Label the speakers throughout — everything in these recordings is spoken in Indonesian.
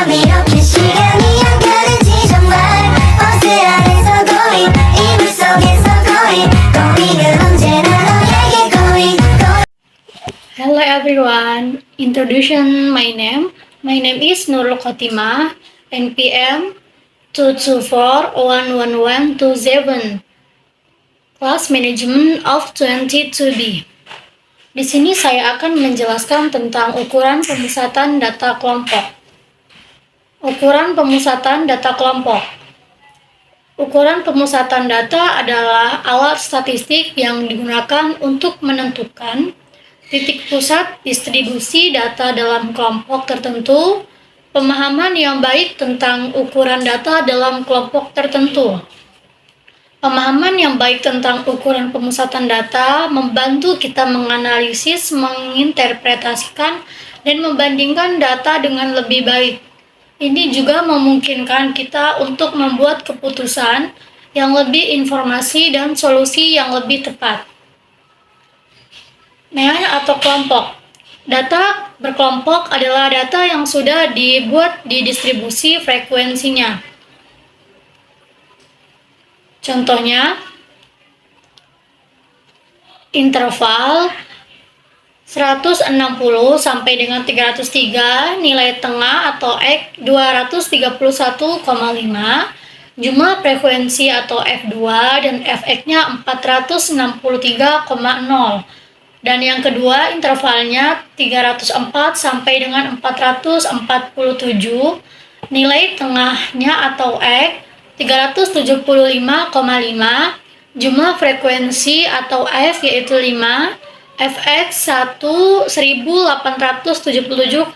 Speaker 1: 이렇게 시간이 안 가는지 정말 버스 안에서 going 이불 속에서 going은 언제나 너에게 going.
Speaker 2: Hello everyone, introduction my name. My name is Nurul Khotimah, NPM 2241127, Class Management of 22B. Di sini saya akan menjelaskan tentang ukuran pemusatan data kelompok. Ukuran pemusatan data kelompok. Ukuran pemusatan data adalah alat statistik yang digunakan untuk menentukan titik pusat distribusi data dalam kelompok tertentu, pemahaman yang baik tentang ukuran data dalam kelompok tertentu. Pemahaman yang baik tentang ukuran pemusatan data membantu kita menganalisis, menginterpretasikan, dan membandingkan data dengan lebih baik. Ini juga memungkinkan kita untuk membuat keputusan yang lebih informasi dan solusi yang lebih tepat. Mean atau kelompok. Data berkelompok adalah data yang sudah dibuat di distribusi frekuensinya. Contohnya, interval 160 sampai dengan 303, nilai tengah atau X 231,5, jumlah frekuensi atau F2 dan Fx-nya 463,0. Dan yang kedua, intervalnya 304 sampai dengan 447, nilai tengahnya atau X 375,5, jumlah frekuensi atau F yaitu 5, Fx 1877,5.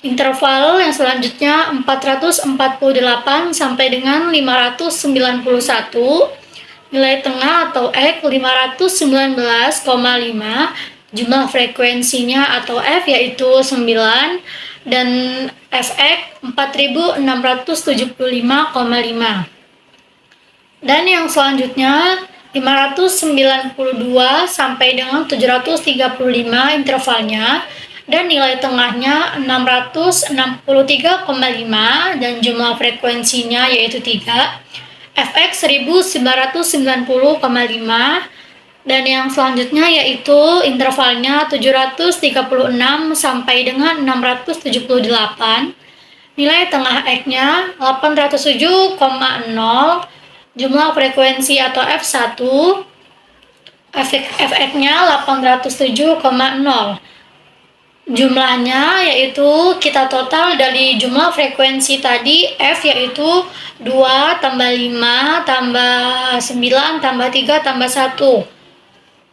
Speaker 2: Interval yang selanjutnya 448 sampai dengan 591, nilai tengah atau X 519,5, jumlah frekuensinya atau F yaitu 9, dan Fx 4675,5. Dan yang selanjutnya 592 sampai dengan 735 intervalnya, dan nilai tengahnya 663,5 dan jumlah frekuensinya yaitu 3, Fx 1990,5, dan yang selanjutnya yaitu intervalnya 736 sampai dengan 678, nilai tengah X-nya 807,0, jumlah frekuensi atau F1, Fx-nya 807,0. Jumlahnya yaitu kita total dari jumlah frekuensi tadi, F yaitu 2 tambah 5 tambah 9 tambah 3 tambah 1,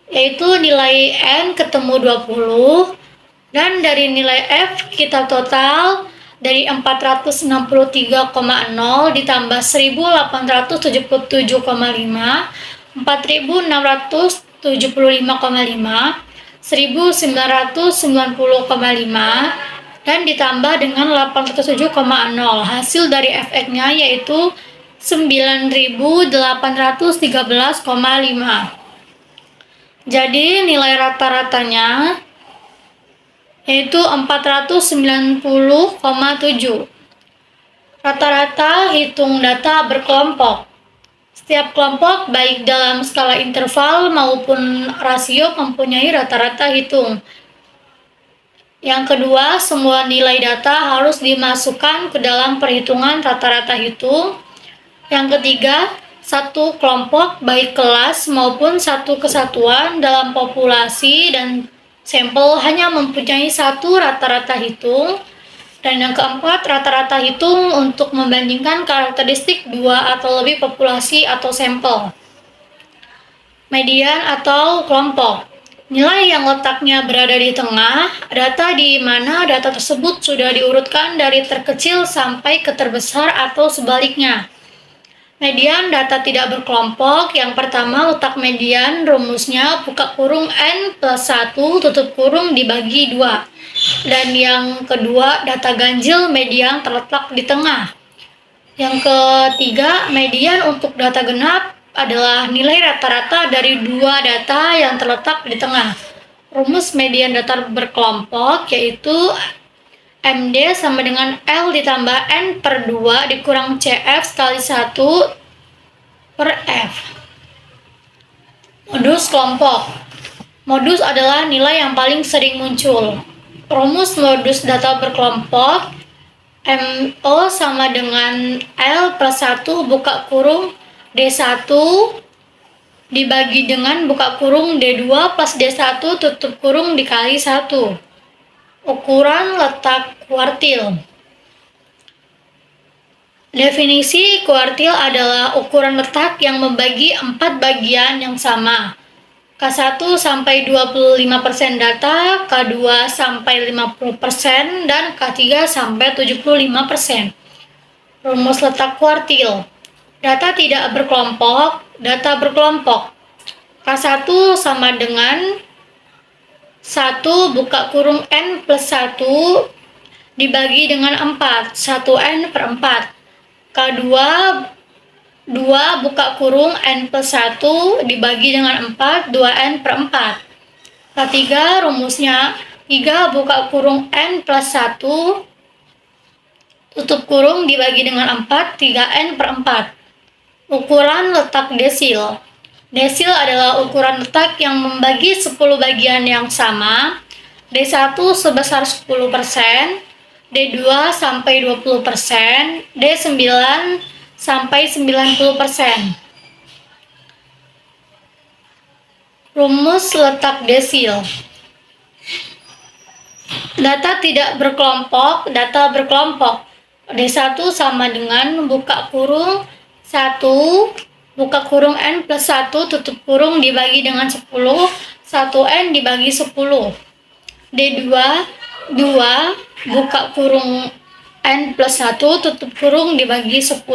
Speaker 2: yaitu nilai N ketemu 20, dan dari nilai F kita total dari 463,0 ditambah 1877,5, 4675,5, 1990,5, dan ditambah dengan 807,0. Hasil dari Fx-nya yaitu 9813,5. Jadi nilai rata-ratanya yaitu 490,7. Rata-rata hitung data berkelompok. Setiap kelompok baik dalam skala interval maupun rasio mempunyai rata-rata hitung. Yang kedua, semua nilai data harus dimasukkan ke dalam perhitungan rata-rata hitung. Yang ketiga, satu kelompok baik kelas maupun satu kesatuan dalam populasi dan sampel hanya mempunyai satu rata-rata hitung. Dan yang keempat, rata-rata hitung untuk membandingkan karakteristik dua atau lebih populasi atau sampel. Median atau kelompok. Nilai yang letaknya berada di tengah, data di mana data tersebut sudah diurutkan dari terkecil sampai ke terbesar atau sebaliknya. Median data tidak berkelompok. Yang pertama, letak median, rumusnya buka kurung N plus 1 tutup kurung dibagi 2. Dan yang kedua, data ganjil median terletak di tengah. Yang ketiga, median untuk data genap adalah nilai rata-rata dari dua data yang terletak di tengah. Rumus median data berkelompok yaitu MD sama dengan L ditambah N per 2 dikurang CF kali 1 per F. Modus kelompok. Modus adalah nilai yang paling sering muncul. Rumus modus data berkelompok, MO sama dengan L plus 1 buka kurung D1 dibagi dengan buka kurung D2 plus D1 tutup kurung dikali 1. Ukuran letak kuartil. Definisi kuartil adalah ukuran letak yang membagi 4 bagian yang sama. K1 sampai 25% data, K2 sampai 50%, dan K3 sampai 75%. Rumus letak kuartil. Data tidak berkelompok, data berkelompok. K1 sama dengan 1 buka kurung N plus 1 dibagi dengan 4, 1N per 4. K2 2 buka kurung N plus 1 dibagi dengan 4, 2N per 4. K3 rumusnya 3 buka kurung N plus 1 tutup kurung dibagi dengan 4, 3N per 4. Ukuran letak desil. Desil adalah ukuran letak yang membagi 10 bagian yang sama. D1 sebesar 10%, D2 sampai 20%, D9 sampai 90%. Rumus letak desil. Data tidak berkelompok, data berkelompok. D1 sama dengan buka kurung 1 buka kurung N plus 1 tutup kurung dibagi dengan 10, 1N dibagi 10. D2 2 buka kurung N plus 1 tutup kurung dibagi 10,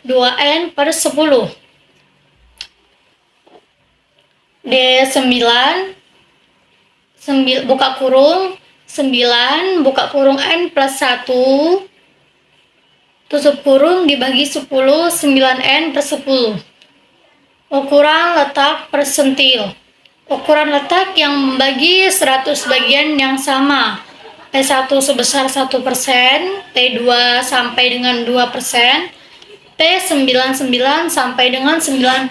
Speaker 2: 2N per 10. D9 buka kurung 9 buka kurung N plus 1 tutup kurung dibagi 10, 9N per 10. Ukuran letak persentil. Ukuran letak yang membagi 100 bagian yang sama. P1 sebesar 1%, P2 sampai dengan 2%, P99 sampai dengan 99%.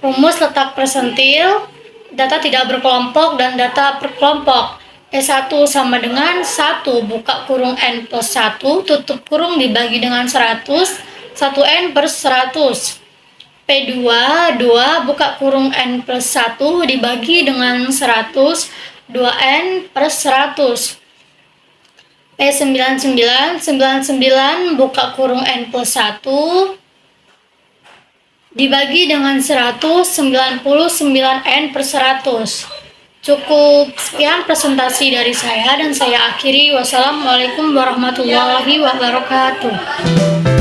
Speaker 2: Rumus letak persentil, data tidak berkelompok dan data berkelompok. P1 sama dengan 1 buka kurung N plus 1 tutup kurung dibagi dengan 100, 1N per 100. P2 2 buka kurung N plus 1 dibagi dengan 100, 2N per 100. P99 99 buka kurung N plus 1 dibagi dengan 100, 99N per 100. Cukup sekian presentasi dari saya dan saya akhiri. Wassalamualaikum warahmatullahi wabarakatuh.